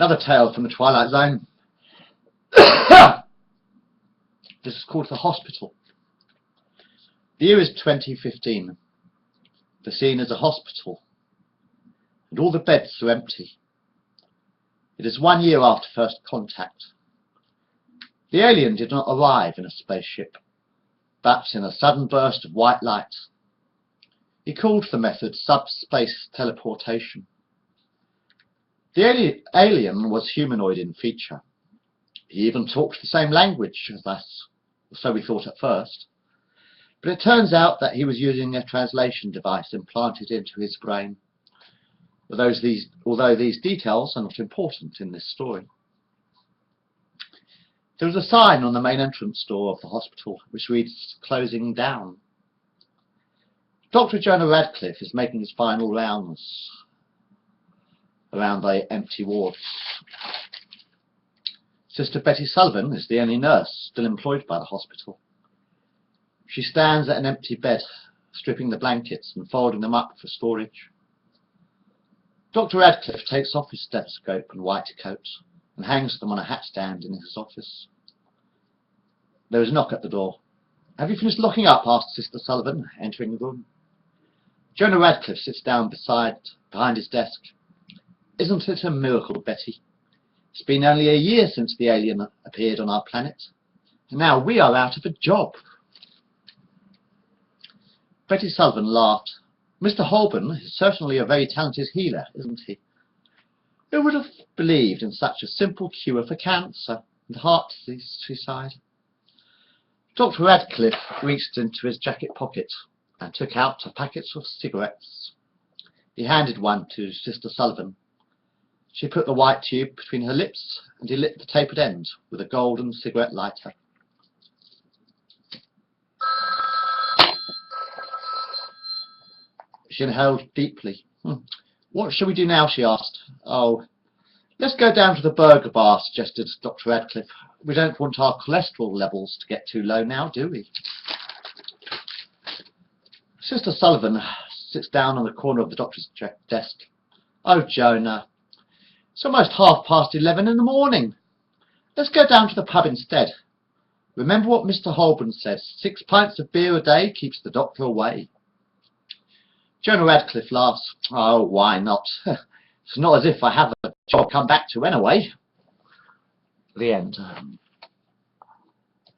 Another tale from the Twilight Zone. This is called The Hospital. The year is 2015. The scene is a hospital, and all the beds are empty. It is 1 year after first contact. The alien did not arrive in a spaceship, but in a sudden burst of white light. He called the method subspace teleportation. The alien was humanoid in feature. He even talked the same language as us, so we thought at first. But it turns out that he was using a translation device implanted into his brain, although these details are not important in this story. There is a sign on the main entrance door of the hospital which reads, "Closing down." Dr. Jonah Radcliffe is making his final rounds around the empty wards. Sister Betty Sullivan is the only nurse still employed by the hospital. She stands at an empty bed, stripping the blankets and folding them up for storage. Dr. Radcliffe takes off his stethoscope and white coat and hangs them on a hat stand in his office. There is a knock at the door. "Have you finished locking up?" asked Sister Sullivan, entering the room. Jonah Radcliffe sits down behind his desk. "Isn't it a miracle, Betty? It's been only a year since the alien appeared on our planet, and now we are out of a job." Betty Sullivan laughed. "Mr. Holborn is certainly a very talented healer, isn't he? Who would have believed in such a simple cure for cancer and heart disease?" she sighed. Dr. Radcliffe reached into his jacket pocket and took out a packet of cigarettes. He handed one to Sister Sullivan. She put the white tube between her lips, and he lit the tapered end with a golden cigarette lighter. She inhaled deeply. "What shall we do now?" she asked. "Oh, let's go down to the burger bar," suggested Dr. Radcliffe. "We don't want our cholesterol levels to get too low now, do we?" Sister Sullivan sits down on the corner of the doctor's desk. "Oh, Jonah, it's almost 11:30 in the morning. Let's go down to the pub instead. Remember what Mr. Holborn says, 6 pints of beer a day keeps the doctor away." Jonah Radcliffe laughs. "Oh, why not? It's not as if I have a job to come back to anyway." The end.